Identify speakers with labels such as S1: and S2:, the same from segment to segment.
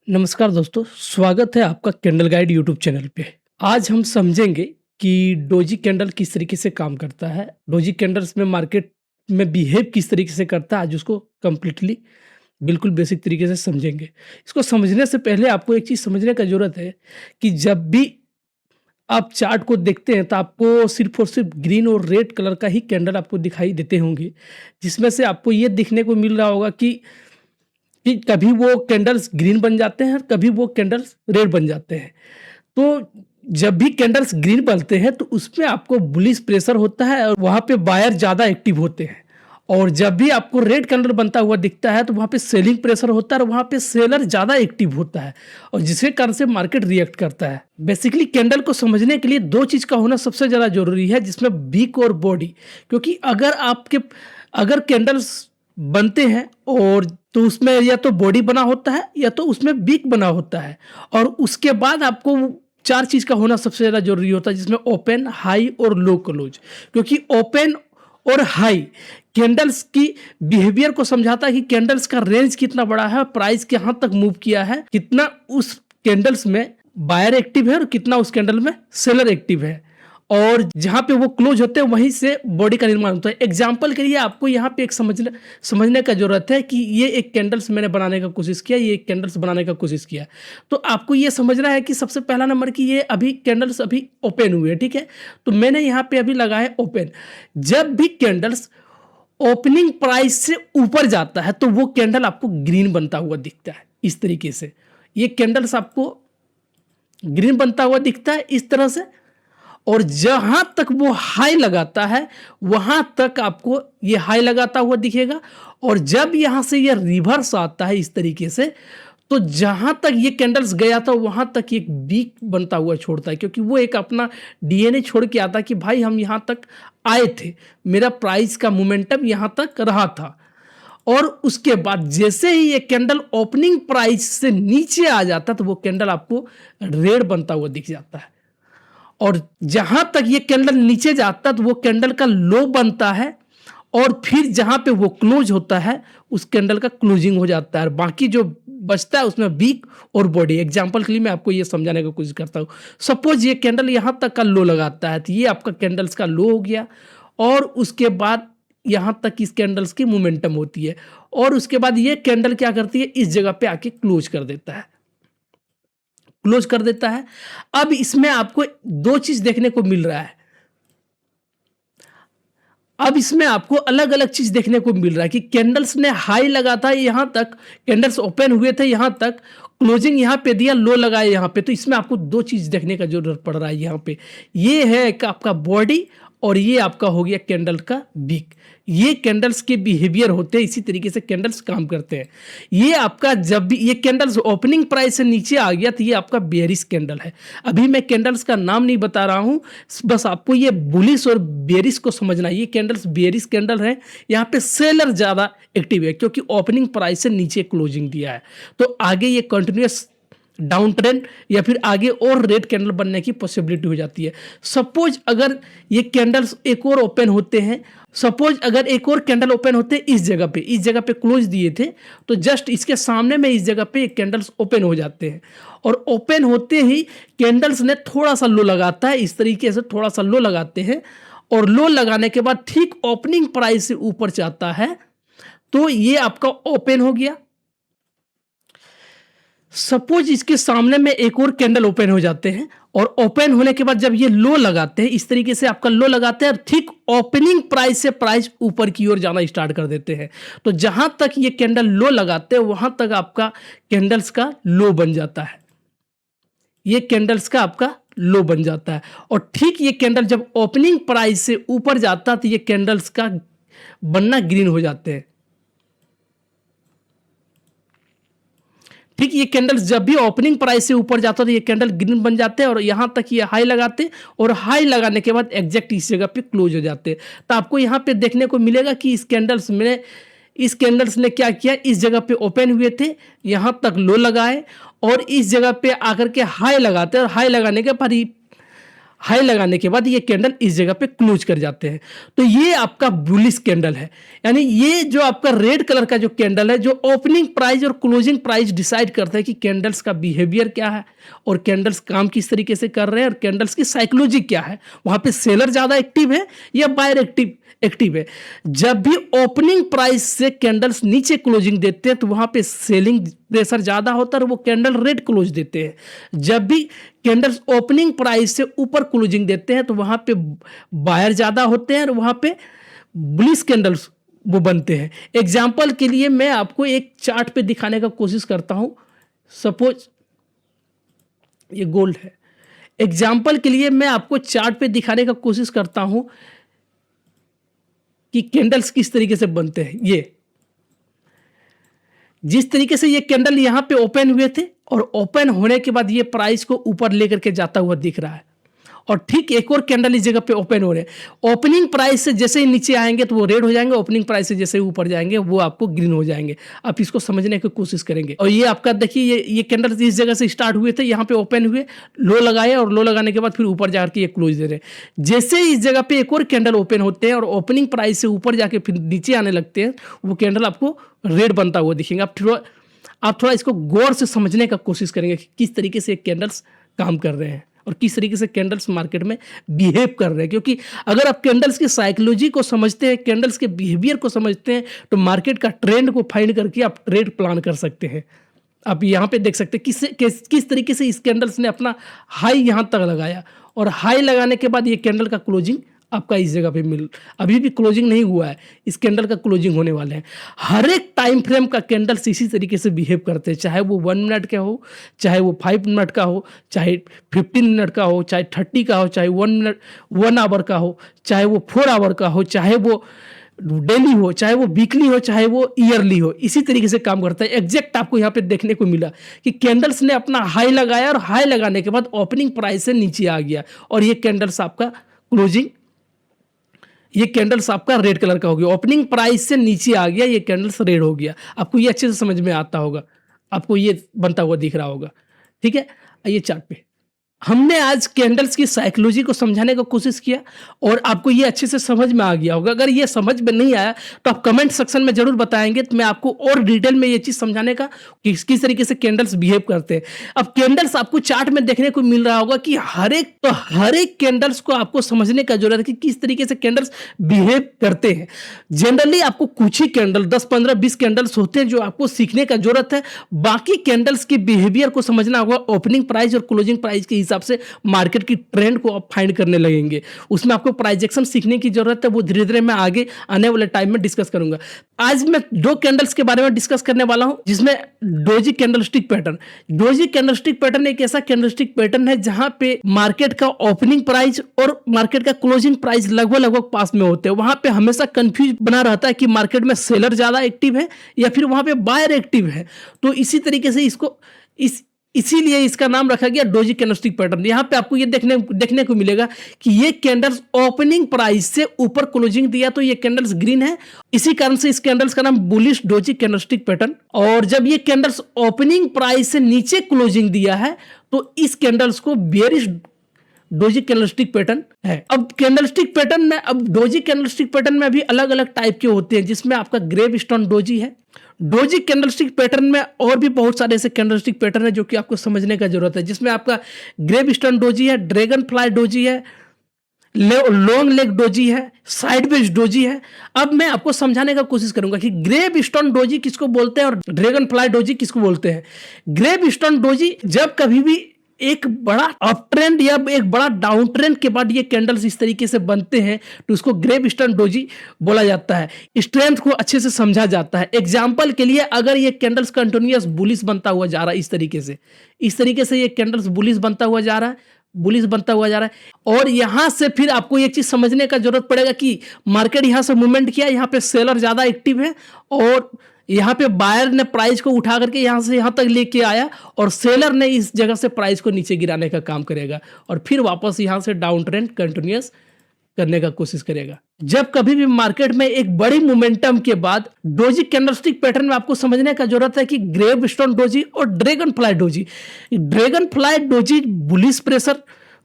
S1: नमस्कार दोस्तों, स्वागत है आपका कैंडल गाइड यूट्यूब चैनल पे। आज हम समझेंगे कि डोजी कैंडल किस तरीके से काम करता है, डोजी कैंडल्स में मार्केट में बिहेव किस तरीके से करता है, आज उसको कंप्लीटली बिल्कुल बेसिक तरीके से समझेंगे। इसको समझने से पहले आपको एक चीज़ समझने का ज़रूरत है कि जब भी आप चार्ट को देखते हैं तो आपको सिर्फ़ और सिर्फ़ ग्रीन और रेड कलर का ही कैंडल आपको दिखाई देते होंगे, जिसमें से आपको ये दिखने को मिल रहा होगा कि कभी वो कैंडल्स ग्रीन बन जाते हैं और कभी वो कैंडल्स रेड बन जाते हैं। तो जब भी कैंडल्स ग्रीन बनते हैं तो उसमें आपको बुलिश प्रेशर होता है और वहाँ पे बायर ज़्यादा एक्टिव होते हैं। और जब भी आपको रेड कैंडल बनता हुआ दिखता है तो वहाँ पे सेलिंग प्रेशर होता है और वहाँ पे सेलर ज़्यादा एक्टिव होता है और जिसके कारण से मार्केट रिएक्ट करता है। बेसिकली कैंडल को समझने के लिए 2 चीज़ का होना सबसे ज़्यादा ज़रूरी है, जिसमें विक और बॉडी। क्योंकि अगर कैंडल्स बनते हैं और तो उसमें या तो बॉडी बना होता है या तो उसमें विक बना होता है और उसके बाद आपको 4 चीज़ का होना सबसे ज़्यादा ज़रूरी होता है, जिसमें ओपन, हाई और लो क्लोज। क्योंकि ओपन और हाई कैंडल्स की बिहेवियर को समझाता है कि कैंडल्स का रेंज कितना बड़ा है, प्राइस कहाँ तक मूव किया है, कितना उस कैंडल्स में बायर एक्टिव है और कितना उस कैंडल में सेलर एक्टिव है। और जहाँ पे वो क्लोज होते हैं वहीं से बॉडी का निर्माण होता है। एग्जाम्पल के लिए आपको यहाँ पे एक समझने का ज़रूरत है कि ये एक कैंडल्स मैंने बनाने का कोशिश किया, ये एक कैंडल्स बनाने का कोशिश किया। तो आपको ये समझना है कि सबसे पहला नंबर कि ये अभी कैंडल्स अभी ओपन हुए हैं, ठीक है? तो मैंने यहाँ पे अभी लगाया ओपन। जब भी कैंडल्स ओपनिंग प्राइस से ऊपर जाता है तो वो कैंडल आपको ग्रीन बनता हुआ दिखता है, इस तरीके से। ये कैंडल्स आपको ग्रीन बनता हुआ दिखता है इस तरह से। और जहां तक वो हाई लगाता है वहां तक आपको ये हाई लगाता हुआ दिखेगा और जब यहां से ये रिवर्स आता है इस तरीके से तो जहां तक ये कैंडल्स गया था वहां तक एक वीक बनता हुआ छोड़ता है, क्योंकि वो एक अपना डीएनए छोड़ के आता है कि भाई हम यहां तक आए थे, मेरा प्राइस का मोमेंटम यहां तक रहा था। और उसके बाद जैसे ही ये कैंडल ओपनिंग प्राइस से नीचे आ जाता है तो वो कैंडल आपको रेड बनता हुआ दिख जाता है। और जहां तक ये कैंडल नीचे जाता है तो वो कैंडल का लो बनता है और फिर जहां पे वो क्लोज होता है उस कैंडल का क्लोजिंग हो जाता है। बाकी जो बचता है उसमें वीक और बॉडी। एग्जांपल के लिए मैं आपको ये समझाने की कोशिश करता हूँ। सपोज ये कैंडल यहां तक का लो लगाता है तो ये आपका कैंडल्स का लो हो गया और उसके बाद यहां तक इस कैंडल्स की मोमेंटम होती है और उसके बाद ये कैंडल क्या करती है, इस जगह पे आके क्लोज कर देता है, क्लोज कर देता है। अब इसमें आपको 2 चीज देखने को मिल रहा है। अब इसमें आपको अलग अलग चीज देखने को मिल रहा है कि कैंडल्स ने हाई लगा था यहां तक, कैंडल्स ओपन हुए थे यहां तक, क्लोजिंग यहां पे दिया, लो लगाया यहां पे। तो इसमें आपको 2 चीज देखने का जरूरत पड़ रहा है यहां पे। ये है एक आपका बॉडी और ये आपका हो गया कैंडल का विक। ये कैंडल्स के बिहेवियर होते हैं, इसी तरीके से कैंडल्स काम करते हैं। ये आपका जब भी ये कैंडल्स ओपनिंग प्राइस से नीचे आ गया तो ये आपका बेयरिश कैंडल है। अभी मैं कैंडल्स का नाम नहीं बता रहा हूं, बस आपको ये बुलिश और बेयरिश को समझना है। ये कैंडल्स बेयरिश कैंडल है, यहाँ पे सेलर ज़्यादा एक्टिव है क्योंकि ओपनिंग प्राइस से नीचे क्लोजिंग दिया है। तो आगे ये कंटिन्यूस डाउन ट्रेंड या फिर आगे और रेड कैंडल बनने की पॉसिबिलिटी हो जाती है। सपोज अगर ये कैंडल्स एक और ओपन होते हैं, सपोज अगर एक और कैंडल ओपन होते हैं इस जगह पे क्लोज दिए थे तो जस्ट इसके सामने में इस जगह पे एक कैंडल्स ओपन हो जाते हैं और ओपन होते ही कैंडल्स ने थोड़ा सा लो लगाता है, इस तरीके से थोड़ा सा लो लगाते हैं और लो लगाने के बाद ठीक ओपनिंग प्राइस से ऊपर जाता है तो ये आपका ओपन हो गया। सपोज इसके सामने में एक और कैंडल ओपन हो जाते हैं और ओपन होने के बाद जब ये लो लगाते हैं, इस तरीके से आपका लो लगाते हैं और ठीक ओपनिंग प्राइस से प्राइस ऊपर की ओर जाना स्टार्ट कर देते हैं। तो जहां तक ये कैंडल लो लगाते हैं वहां तक आपका कैंडल्स का लो बन जाता है, ये कैंडल्स का आपका लो बन जाता है। और ठीक ये कैंडल जब ओपनिंग प्राइस से ऊपर जाता है तो ये कैंडल्स का बनना ग्रीन हो जाते हैं। ठीक, ये कैंडल्स जब भी ओपनिंग प्राइस से ऊपर जाता है तो ये कैंडल ग्रीन बन जाते हैं और यहाँ तक ये हाई लगाते हैं और हाई लगाने के बाद एग्जैक्ट इस जगह पे क्लोज हो जाते हैं। तो आपको यहाँ पे देखने को मिलेगा कि इस कैंडल्स ने क्या किया, इस जगह पे ओपन हुए थे, यहाँ तक लो लगाए और इस जगह पे आकर के हाई लगाते हैं और हाई लगाने के बाद हाई लगाने के बाद ये कैंडल इस जगह पे क्लोज कर जाते हैं। तो ये आपका बुलिश कैंडल है। यानी ये जो आपका रेड कलर का जो कैंडल है, जो ओपनिंग प्राइस और क्लोजिंग प्राइस डिसाइड करता है कि कैंडल्स का बिहेवियर क्या है और कैंडल्स काम किस तरीके से कर रहे हैं और कैंडल्स की साइकोलॉजी क्या है। वहां पे सेलर ज्यादा एक्टिव है या बायर एक्टिव है। जब भी ओपनिंग प्राइस से कैंडल्स नीचे क्लोजिंग देते हैं तो वहां पे सेलिंग प्रेशर ज्यादा होता है और वो कैंडल रेड क्लोज देते हैं। जब भी कैंडल्स ओपनिंग प्राइस से ऊपर क्लोजिंग देते हैं तो वहां पे बायर ज्यादा होते हैं और वहां पे बुलिश कैंडल्स वो बनते हैं। एग्जाम्पल के लिए मैं आपको एक चार्ट पे दिखाने का कोशिश करता हूं। सपोज ये गोल्ड है। एग्जाम्पल के लिए मैं आपको चार्ट पे दिखाने का कोशिश करता हूं कि कैंडल्स किस तरीके से बनते हैं। ये जिस तरीके से ये कैंडल यहां पे ओपन हुए थे और ओपन होने के बाद ये प्राइस को ऊपर लेकर के जाता हुआ दिख रहा है और ठीक एक और कैंडल इस जगह पे ओपन हो रहे हैं। ओपनिंग प्राइस से जैसे ही नीचे आएंगे तो वो रेड हो जाएंगे, ओपनिंग प्राइस से जैसे ही ऊपर जाएंगे वो आपको ग्रीन हो जाएंगे। आप इसको समझने की कोशिश करेंगे। और ये आपका देखिए ये कैंडल इस जगह से स्टार्ट हुए थे, यहाँ पे ओपन हुए, लो लगाए और लो लगाने के बाद फिर ऊपर जाकर के ये क्लोज दे रहे हैं। जैसे ही इस जगह पे एक और कैंडल ओपन होते हैं और ओपनिंग प्राइस से ऊपर जाके फिर नीचे आने लगते हैं, वो कैंडल आपको रेड बनता हुआ दिखेंगे। आप थोड़ा इसको गौर से समझने का कोशिश करेंगे कि किस तरीके से कैंडल्स काम कर रहे हैं और किस तरीके से कैंडल्स मार्केट में बिहेव कर रहे हैं। क्योंकि अगर आप कैंडल्स की साइकोलॉजी को समझते हैं, कैंडल्स के बिहेवियर को समझते हैं, तो मार्केट का ट्रेंड को फाइंड करके आप ट्रेड प्लान कर सकते हैं। आप यहाँ पे देख सकते हैं किस तरीके से इस कैंडल्स ने अपना हाई यहाँ तक लगाया और हाई लगाने के बाद ये कैंडल का क्लोजिंग आपका इस जगह पे अभी भी क्लोजिंग नहीं हुआ है, इस कैंडल का क्लोजिंग होने वाले हैं। हर एक टाइम फ्रेम का कैंडल्स इसी तरीके से बिहेव करते हैं, चाहे वो 1 मिनट का हो, चाहे वो 5 मिनट का हो, चाहे 15 मिनट का हो, चाहे 30 का हो, चाहे 1 आवर का हो, चाहे वो 4 आवर का हो, चाहे वो डेली हो, चाहे वो वीकली हो, चाहे वो ईयरली हो। इसी तरीके से काम करता है। एग्जैक्ट आपको यहाँ पे देखने को मिला कि कैंडल्स ने अपना हाई लगाया और हाई लगाने के बाद ओपनिंग प्राइस से नीचे आ गया और ये कैंडल्स आपका क्लोजिंग, ये कैंडल्स आपका रेड कलर का हो गया। ओपनिंग प्राइस से नीचे आ गया, ये कैंडल्स रेड हो गया। आपको ये अच्छे से समझ में आता होगा, आपको ये बनता हुआ दिख रहा होगा। ठीक है, आइए चार्ट पे। हमने आज कैंडल्स की साइकोलॉजी को समझाने का कोशिश किया और आपको ये अच्छे से समझ में आ गया होगा। अगर ये समझ में नहीं आया तो आप कमेंट सेक्शन में जरूर बताएंगे, तो मैं आपको और डिटेल में ये चीज समझाने का कि किस तरीके से कैंडल्स बिहेव करते हैं। अब कैंडल्स आपको चार्ट में देखने को मिल रहा होगा कि हर एक कैंडल्स को आपको समझने का जरूरत है कि किस तरीके से कैंडल्स बिहेव करते हैं। जनरली आपको कुछ ही कैंडल 10, 15, 20 कैंडल्स होते हैं जो आपको सीखने का जरूरत है। बाकी कैंडल्स के बिहेवियर को समझना होगा ओपनिंग प्राइस और क्लोजिंग प्राइस के हिसाब से मार्केट की ट्रेंड को आप फाइंड करने लगेंगे। उसमें आपको प्राइजेक्शन सीखने की जरूरत है, वो धीरे धीरे मैं आगे आने वाले टाइम में डिस्कस करूंगा। आज मैं 2 कैंडल्स के बारे में डिस्कस करने वाला हूं, जिसमें doji candlestick pattern. Doji candlestick pattern एक ऐसा कैंडलस्टिक पैटर्न है जहां पे मार्केट का ओपनिंग प्राइस और मार्केट का क्लोजिंग प्राइस लगभग पास में होते हैं। वहां पे हमेशा कंफ्यूज बना रहता है कि मार्केट में सेलर ज्यादा एक्टिव है या फिर वहां पे बायर एक्टिव है। तो इसी तरीके से इसीलिए इसका नाम रखा गया डोजी कैंडलस्टिक पैटर्न। यहां पे आपको ये देखने को मिलेगा कि ये कैंडल्स ओपनिंग प्राइस से ऊपर क्लोजिंग दिया तो ये कैंडल्स ग्रीन है। इसी कारण से इस कैंडल्स का नाम बुलिश डोजी कैंडलस्टिक पैटर्न। और जब ये कैंडल्स ओपनिंग प्राइस से नीचे क्लोजिंग दिया है तो इस कैंडल्स को बेयरिश डोजी कैंडलस्टिक पैटर्न है। अब डोजी कैंडलस्टिक पैटर्न में भी अलग अलग टाइप के होते हैं, जिसमें आपका ग्रेव स्टोन डोजी है। डोजी कैंडलस्टिक पैटर्न में और भी बहुत सारे ऐसे कैंडलस्टिक पैटर्न है जो कि आपको समझने का जरूरत है, जिसमें आपका ग्रेव स्टोन डोजी है, ड्रैगन फ्लाई डोजी है, लॉन्ग लेग डोजी है, साइडवेज डोजी है। अब मैं आपको समझाने का कोशिश करूंगा कि ग्रेव स्टोन डोजी किसको बोलते हैं और ड्रैगन फ्लाई डोजी किसको बोलते हैं। ग्रेव स्टोन डोजी जब कभी भी एक बड़ा अप ट्रेंड या एक बड़ा डाउन ट्रेंड के बाद ये कैंडल्स इस तरीके से बनते हैं तो इसको ग्रेव स्टोन डोजी बोला जाता है। स्ट्रेंथ को अच्छे से समझा जाता है। एग्जांपल के लिए अगर ये कैंडल्स कंटिन्यूअस बुलिश बनता हुआ जा रहा है, इस तरीके से ये कैंडल्स बुलिश बनता हुआ जा रहा है और यहां से फिर आपको एक चीज समझने का जरूरत पड़ेगा कि मार्केट यहां से मूवमेंट किया, यहां पे सेलर ज्यादा एक्टिव है और यहाँ पे बायर ने प्राइस को उठा करके यहाँ से यहाँ तक लेके आया और सेलर ने इस जगह से प्राइस को नीचे गिराने का काम करेगा और फिर वापस यहाँ से डाउन ट्रेंड कंटिन्यूअस करने का कोशिश करेगा। जब कभी भी मार्केट में एक बड़ी मोमेंटम के बाद डोजी कैंडलस्टिक पैटर्न में आपको समझने का जरूरत है कि ग्रेव स्टोन डोजी और dragonfly doji bullish pressure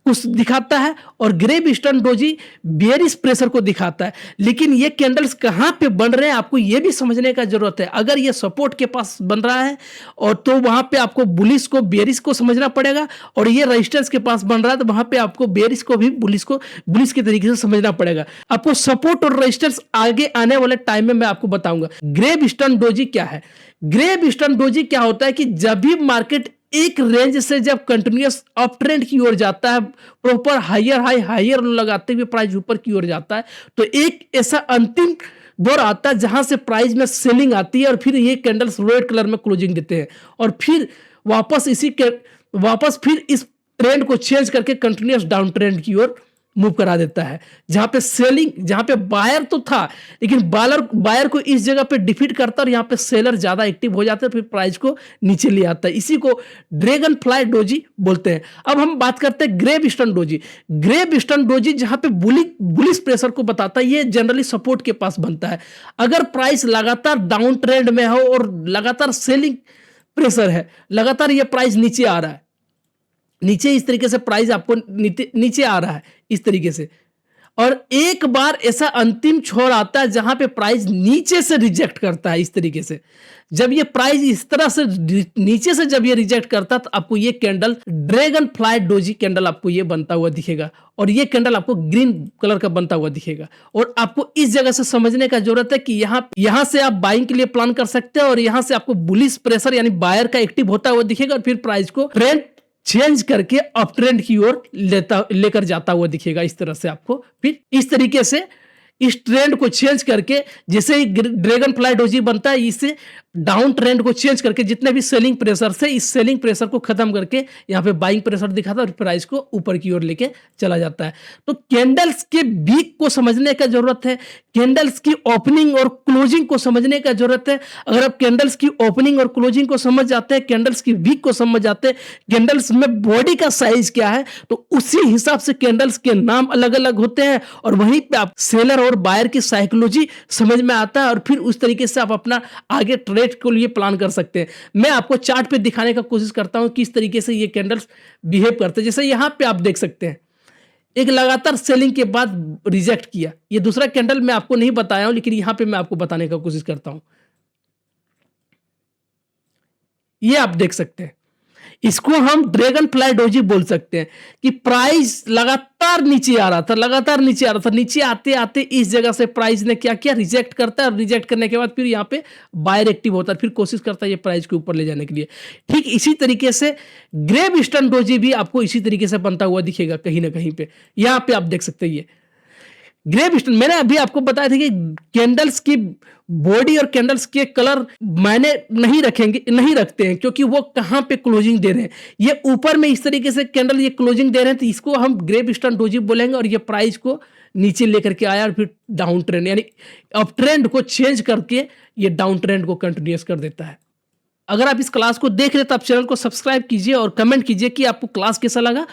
S1: को दिखाता है और gravestone doji bearish pressure को दिखाता है। लेकिन ये कैंडल्स कहाँ पे बन रहे हैं आपको ये भी समझने का जरूरत है। अगर ये सपोर्ट के पास बन रहा है और तो वहां पे आपको बुलिश को बेयरिश को समझना पड़ेगा, और ये रेजिस्टेंस के पास बन रहा है तो वहां पे आपको बेयरिश को भी बुलिश के तरीके से समझना पड़ेगा। आपको सपोर्ट और रेजिस्टेंस आगे आने वाले टाइम में मैं आपको बताऊंगा। ग्रेव ईस्टर्न डोजी क्या है? ग्रेव ईस्टर्न डोजी क्या होता है कि जब भी मार्केट एक रेंज से जब कंटिन्यूअस अप ट्रेंड की ओर जाता है, प्रॉपर हायर हाई हायर लगाते हुए प्राइस ऊपर की ओर जाता है, तो एक ऐसा अंतिम दौर आता है जहां से प्राइस में सेलिंग आती है और फिर ये कैंडल्स रेड कलर में क्लोजिंग देते हैं और फिर वापस फिर इस ट्रेंड को चेंज करके कंटिन्यूअस डाउन ट्रेंड की ओर मूव करा देता है। जहां पे सेलिंग, जहां पे बायर तो था लेकिन बायर को इस जगह पे डिफीट करता है और यहां पे सेलर ज्यादा एक्टिव हो जाते हैं, फिर प्राइस को नीचे ले आता है। इसी को ड्रैगन फ्लाई डोजी बोलते हैं। अब हम बात करते हैं gravestone doji. Gravestone doji जहां पे बुलिश प्रेशर को बताता है, ये जनरली सपोर्ट के पास बनता है। अगर प्राइस लगातार डाउन ट्रेंड में हो और लगातार सेलिंग प्रेशर है, लगातार ये प्राइस नीचे आ रहा है, नीचे इस तरीके से प्राइस आपको नीचे आ रहा है इस तरीके से, और एक बार ऐसा अंतिम छोर आता है जहां पे प्राइस नीचे से रिजेक्ट करता है इस तरीके से। जब ये प्राइस इस तरह से नीचे से जब ये रिजेक्ट करता है तो आपको ये candle dragon fly doji candle आपको ये बनता हुआ दिखेगा और ये कैंडल आपको ग्रीन कलर का बनता हुआ दिखेगा। और आपको इस जगह से समझने का जरूरत है कि यहां से आप बाइंग के लिए प्लान कर सकते हैं और यहां से आपको बुलिश प्रेशर यानी बायर का एक्टिव होता हुआ दिखेगा और फिर प्राइस को ट्रेंड चेंज करके अप ट्रेंड की ओर लेकर जाता हुआ दिखेगा। इस तरह से आपको फिर इस तरीके से इस ट्रेंड को चेंज करके, जैसे ही ड्रैगन फ्लाई डोजी बनता है, इसे डाउन ट्रेंड को चेंज करके जितने भी सेलिंग प्रेशर से इस सेलिंग प्रेशर को खत्म करके यहाँ पे बाइंग प्रेशर दिखाता है और प्राइस को ऊपर की ओर लेके चला जाता है। तो कैंडल्स के वीक को समझने का जरूरत है, कैंडल्स की ओपनिंग और क्लोजिंग को समझने का जरूरत है। अगर आप कैंडल्स की ओपनिंग और क्लोजिंग को समझ जाते हैं, कैंडल्स की वीक को समझ जाते हैं, कैंडल्स में बॉडी का साइज क्या है, तो उसी हिसाब से कैंडल्स के नाम अलग अलग होते हैं और वहीं पे आप सेलर और बायर की साइकोलॉजी समझ में आता है और फिर उस तरीके से आप अपना आगे ट्रेड को लिए प्लान कर सकते हैं। मैं आपको चार्ट पे दिखाने का कोशिश करता हूं किस तरीके से ये कैंडल्स बिहेव करते हैं। जैसे यहां पे आप देख सकते हैं एक लगातार सेलिंग के बाद रिजेक्ट किया। ये दूसरा कैंडल मैं आपको नहीं बताया हूं लेकिन यहां पे मैं आपको बताने का कोशिश करता हूं। ये आप देख सकते हैं, इसको हम ड्रैगन फ्लाई डोजी बोल सकते हैं कि प्राइस लगातार नीचे आ रहा था, नीचे आते आते इस जगह से प्राइस ने क्या किया, रिजेक्ट करता है। रिजेक्ट करने के बाद फिर यहाँ पे बायर एक्टिव होता है, फिर कोशिश करता है ये प्राइस के ऊपर ले जाने के लिए। ठीक इसी तरीके से ग्रेव ईस्टर्न डोजी भी आपको इसी तरीके से बनता हुआ दिखेगा कहीं ना कहीं पे। यहाँ पे आप देख सकते हैं ये ग्रेव ईस्टर्न। मैंने अभी आपको बताया था कि कैंडल्स की बॉडी और कैंडल्स के कलर मायने नहीं रखते हैं क्योंकि वो कहां पे क्लोजिंग दे रहे हैं। ये ऊपर में इस तरीके से कैंडल ये क्लोजिंग दे रहे हैं तो इसको हम ग्रेव ईस्टर्न डोजी बोलेंगे और ये प्राइस को नीचे लेकर के आया और फिर डाउन ट्रेंड यानी अप ट्रेंड को चेंज करके ये डाउन ट्रेंड को कंटिन्यूअस कर देता है। अगर आप इस क्लास को देख रहे हैं तो आप चैनल को सब्सक्राइब कीजिए और कमेंट कीजिए कि आपको क्लास कैसा लगा